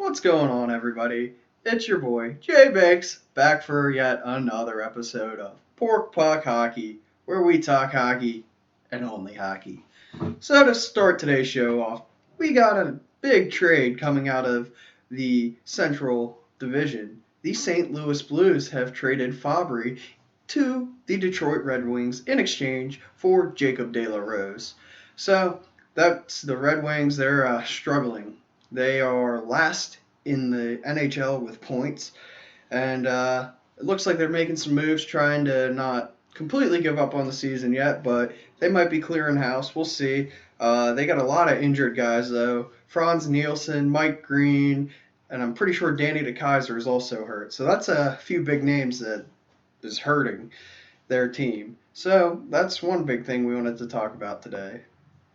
What's going on, everybody? It's your boy, JBACS, back for yet another episode of Pork Puck Hockey, where we talk hockey and only hockey. So to start today's show off, we got a big trade coming out of the Central Division. The St. Louis Blues have traded Fabry to the Detroit Red Wings in exchange for Jacob De La Rose. So that's the Red Wings. They're struggling. They are last in the NHL with points, and it looks like they're making some moves trying to not completely give up on the season yet, but they might be clearing house. We'll see. They got a lot of injured guys, though. Franz Nielsen, Mike Green, and I'm pretty sure Danny DeKaiser is also hurt. So that's a few big names that is hurting their team. So that's one big thing we wanted to talk about today.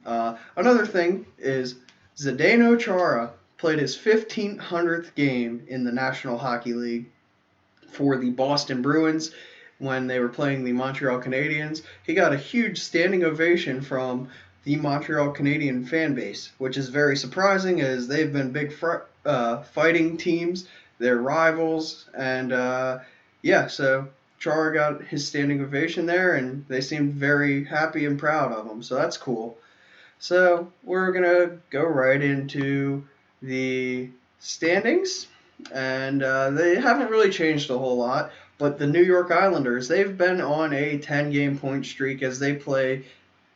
Another thing is Zdeno Chara played his 1,500th game in the National Hockey League for the Boston Bruins when they were playing the Montreal Canadiens. He got a huge standing ovation from the Montreal Canadian fan base, which is very surprising as they've been big fighting teams. They're rivals, and so Chara got his standing ovation there, and they seemed very happy and proud of him, so that's cool. So we're going to go right into the standings, and they haven't really changed a whole lot, but the New York Islanders, they've been on a 10-game point streak as they play.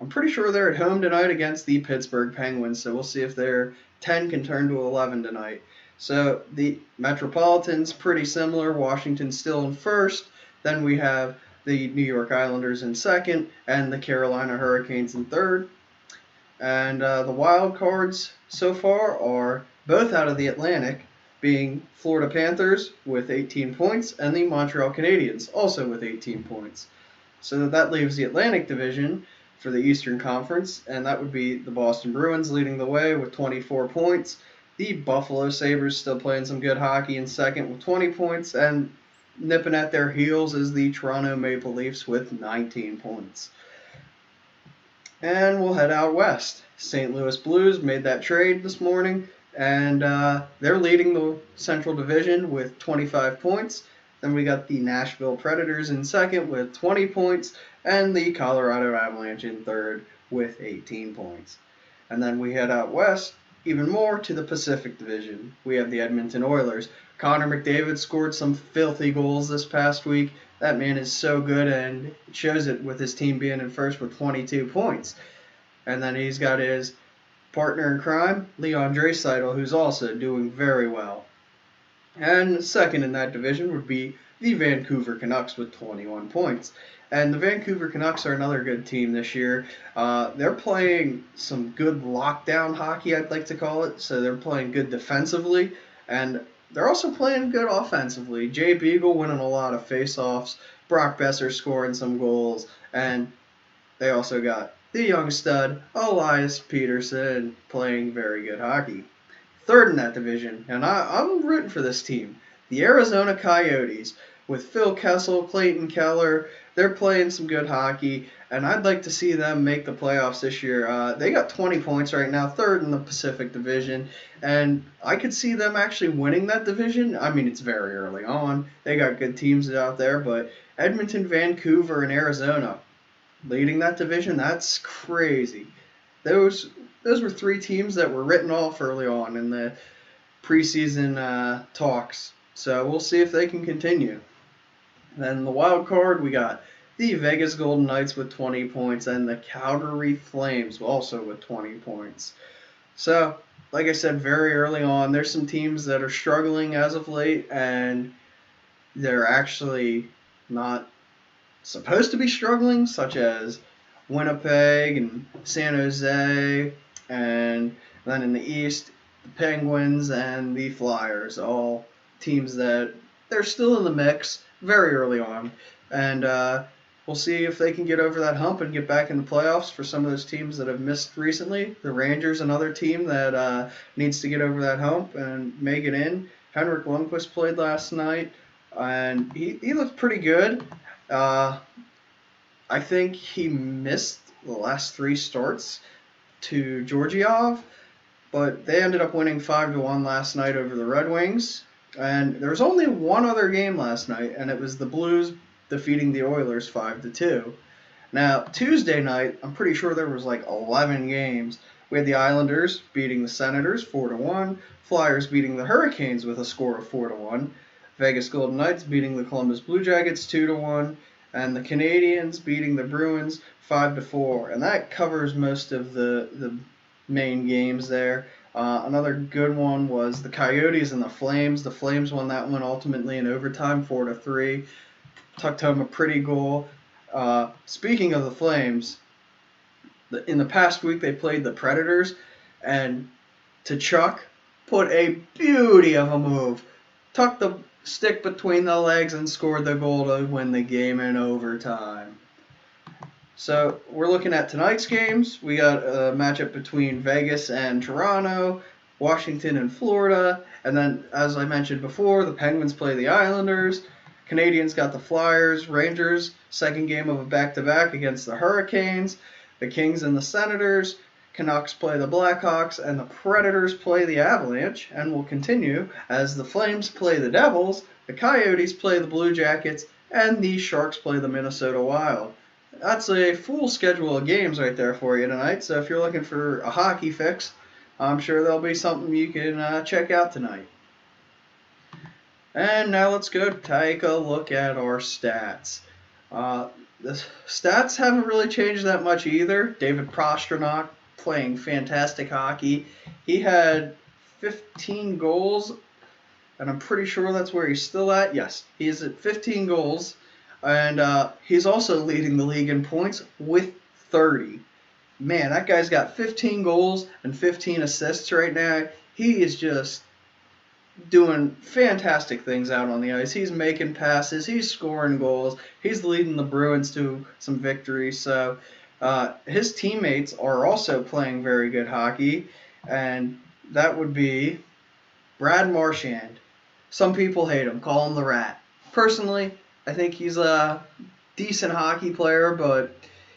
I'm pretty sure they're at home tonight against the Pittsburgh Penguins, so we'll see if their 10 can turn to 11 tonight. So the Metropolitans, pretty similar. Washington's still in first. Then we have the New York Islanders in second and the Carolina Hurricanes in third. And the wild cards so far are both out of the Atlantic, being Florida Panthers with 18 points and the Montreal Canadiens also with 18 points. So that leaves the Atlantic Division for the Eastern Conference, and that would be the Boston Bruins leading the way with 24 points. The Buffalo Sabres still playing some good hockey in second with 20 points, and nipping at their heels is the Toronto Maple Leafs with 19 points. And we'll head out west. St. Louis Blues made that trade this morning, and they're leading the Central Division with 25 points. Then we got the Nashville Predators in second with 20 points, and the Colorado Avalanche in third with 18 points. And then we head out west even more to the Pacific Division. We have the Edmonton Oilers. Connor McDavid scored some filthy goals this past week. That man is so good, and it shows it with his team being in first with 22 points. And then he's got his partner in crime, Leon Draisaitl, who's also doing very well. And second in that division would be the Vancouver Canucks with 21 points. And the Vancouver Canucks are another good team this year. They're playing some good lockdown hockey, I'd like to call it. So they're playing good defensively, and they're also playing good offensively. Jay Beagle winning a lot of face-offs, Brock Besser scoring some goals, and they also got the young stud Elias Peterson playing very good hockey. Third in that division, and I'm rooting for this team, the Arizona Coyotes. With Phil Kessel, Clayton Keller, they're playing some good hockey, and I'd like to see them make the playoffs this year. They got 20 points right now, third in the Pacific Division, and I could see them actually winning that division. I mean, it's very early on. They got good teams out there, but Edmonton, Vancouver, and Arizona leading that division, that's crazy. Those were three teams that were written off early on in the preseason talks, so we'll see if they can continue. Then the wild card, we got the Vegas Golden Knights with 20 points and the Calgary Flames also with 20 points. So, like I said, very early on, there's some teams that are struggling as of late, and they're actually not supposed to be struggling, such as Winnipeg and San Jose, and then in the East, the Penguins and the Flyers, all teams that they're still in the mix very early on, and we'll see if they can get over that hump and get back in the playoffs for some of those teams that have missed recently. The Rangers, another team that needs to get over that hump and make it in. Henrik Lundqvist played last night, and he looked pretty good. I think he missed the last three starts to Georgiev, but they ended up winning 5-1 last night over the Red Wings. And there was only one other game last night, and it was the Blues defeating the Oilers 5-2. Now, Tuesday night, I'm pretty sure there was like 11 games. We had the Islanders beating the Senators 4-1, Flyers beating the Hurricanes with a score of 4-1, Vegas Golden Knights beating the Columbus Blue Jackets 2-1, and the Canadiens beating the Bruins 5-4. And that covers most of the main games there. Another good one was the Coyotes and the Flames. The Flames won that one ultimately in overtime, 4-3. Tucked home a pretty goal. Speaking of the Flames, in the past week they played the Predators, and Tkachuk put a beauty of a move. Tucked the stick between the legs and scored the goal to win the game in overtime. So we're looking at tonight's games. We got a matchup between Vegas and Toronto, Washington and Florida, and then, as I mentioned before, the Penguins play the Islanders. Canadians got the Flyers, Rangers, second game of a back-to-back against the Hurricanes. The Kings and the Senators. Canucks play the Blackhawks, and the Predators play the Avalanche, and will continue as the Flames play the Devils, the Coyotes play the Blue Jackets, and the Sharks play the Minnesota Wild. That's a full schedule of games right there for you tonight, so if you're looking for a hockey fix, I'm sure there'll be something you can check out tonight. And now let's go take a look at our stats. The stats haven't really changed that much either. David Pastrnak playing fantastic hockey. He had 15 goals, and I'm pretty sure that's where he's still at. Yes, he's at 15 goals, and he's also leading the league in points with 30. Man, that guy's got 15 goals and 15 assists right now. He is just doing fantastic things out on the ice. He's making passes. He's scoring goals. He's leading the Bruins to some victories. So his teammates are also playing very good hockey, and that would be Brad Marchand. Some people hate him, call him the Rat. Personally, I think he's a decent hockey player, but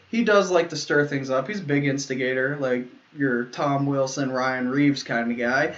he does like to stir things up. He's a big instigator, like your Tom Wilson, Ryan Reeves kind of guy.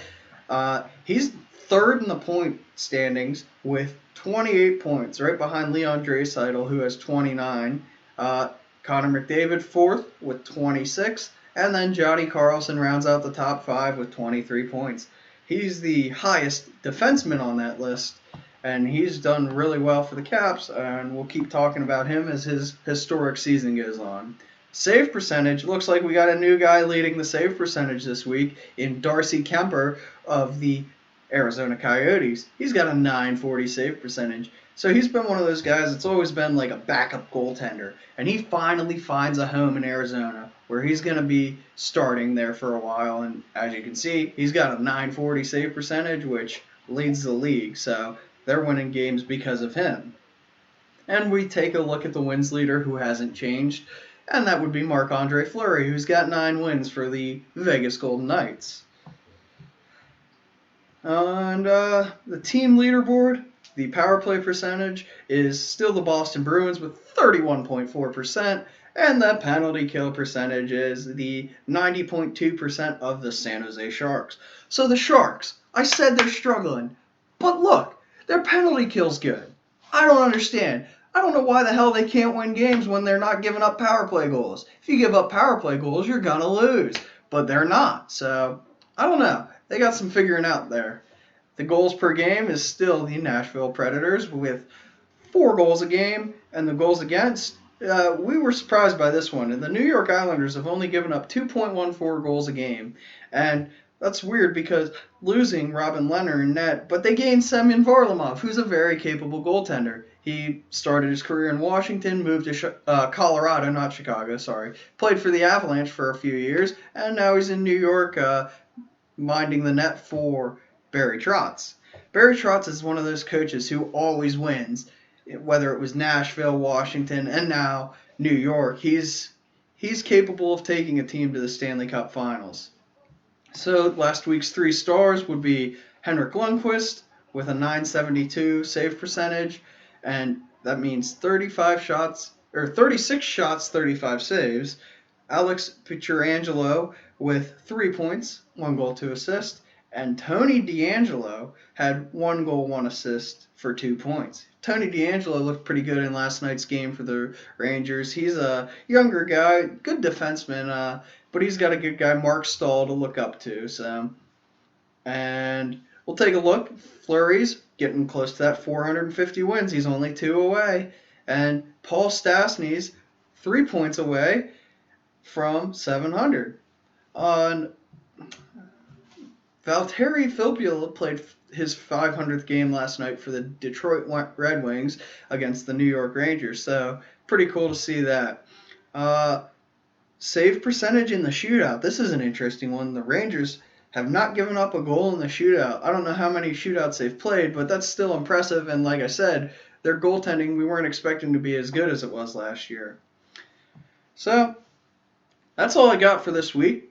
He's third in the point standings with 28 points, right behind Leon Draisaitl, who has 29. Connor McDavid fourth with 26, and then Johnny Carlson rounds out the top five with 23 points. He's the highest defenseman on that list, and he's done really well for the Caps, and we'll keep talking about him as his historic season goes on. Save percentage, looks like we got a new guy leading the save percentage this week in Darcy Kemper of the Arizona Coyotes. He's got a .940 save percentage. So he's been one of those guys that's always been like a backup goaltender. And he finally finds a home in Arizona where he's going to be starting there for a while. And as you can see, he's got a .940 save percentage, which leads the league. So they're winning games because of him. And we take a look at the wins leader who hasn't changed. And that would be Marc-Andre Fleury, who's got 9 wins for the Vegas Golden Knights. And the team leaderboard, the power play percentage is still the Boston Bruins with 31.4%, and the penalty kill percentage is the 90.2% of the San Jose Sharks. So the Sharks, I said they're struggling, but look, their penalty kill's good. I don't understand. I don't know why the hell they can't win games when they're not giving up power play goals. If you give up power play goals, you're going to lose, but they're not. So I don't know. They got some figuring out there. The goals per game is still the Nashville Predators with 4 goals a game, and the goals against, we were surprised by this one. And the New York Islanders have only given up 2.14 goals a game, and that's weird because losing Robin Lehner in net, but they gained Semyon Varlamov, who's a very capable goaltender. He started his career in Washington, moved to Colorado, not Chicago, sorry. Played for the Avalanche for a few years, and now he's in New York minding the net for Barry Trotz. Barry Trotz is one of those coaches who always wins, whether it was Nashville, Washington, and now New York. He's capable of taking a team to the Stanley Cup Finals. So last week's 3 stars would be Henrik Lundqvist with a .972 save percentage, and that means 36 shots, 35 saves. Alex Pietrangelo with 3 points, 1 goal, 2 assists. And Tony DeAngelo had 1 goal, 1 assist for 2 points. Tony DeAngelo looked pretty good in last night's game for the Rangers. He's a younger guy, good defenseman, but he's got a good guy, Mark Stahl, to look up to. And we'll take a look. Fleury's getting close to that 450 wins. He's only 2 away. And Paul Stastny's 3 points away from 700. On Valtteri Filppula played his 500th game last night for the Detroit Red Wings against the New York Rangers. So pretty cool to see that. Save percentage in the shootout. This is an interesting one. The Rangers have not given up a goal in the shootout. I don't know how many shootouts they've played, but that's still impressive. And like I said, their goaltending, we weren't expecting to be as good as it was last year. So that's all I got for this week.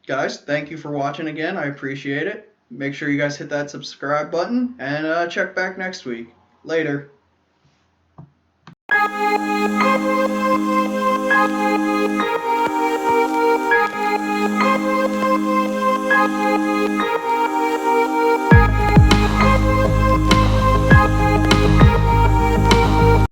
Guys, thank you for watching again. I appreciate it. Make sure you guys hit that subscribe button and check back next week. Later.